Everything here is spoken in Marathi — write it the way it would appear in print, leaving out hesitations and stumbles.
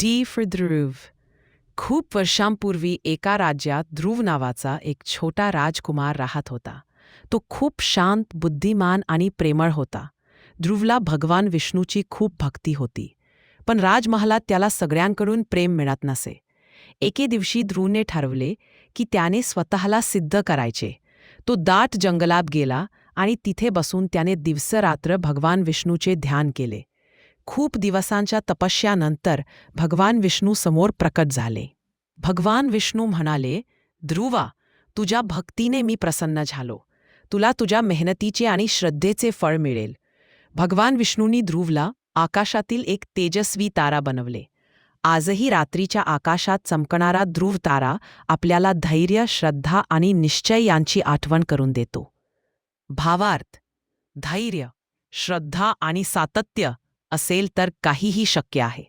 डी फॉर ध्रुव. खूप वर्षांपूर्वी एका राज्यात ध्रुव नावाचा एक छोटा राजकुमार राहत होता. तो खूप शांत, बुद्धिमान आणि प्रेमळ होता. ध्रुवला भगवान विष्णूची खूप भक्ती होती. पण राजमहालात त्याला सगळ्यांकडून प्रेम मिळत नसे. एके दिवशी ध्रुवने ठरवले की त्याने स्वतःला सिद्ध करायचे. तो दाट जंगलात गेला आणि तिथे बसून त्याने दिवसरात्र भगवान विष्णूचे ध्यान केले. खूप दिवसांच्या तपस्यानंतर भगवान विष्णू समोर प्रकट झाले. भगवान विष्णू म्हणाले, ध्रुवा, तुझ्या भक्तीने मी प्रसन्न झालो. तुला तुझ्या मेहनतीचे आणि श्रद्धेचे फळ मिळेल. भगवान विष्णूंनी ध्रुवला आकाशातील एक तेजस्वी तारा बनवले. आजही रात्रीच्या आकाशात चमकणारा ध्रुव तारा आपल्याला धैर्य, श्रद्धा आणि निश्चय यांची आठवण करून देतो. भावार्थ: धैर्य, श्रद्धा आणि सातत्य असेल तर काहीही शक्य आहे.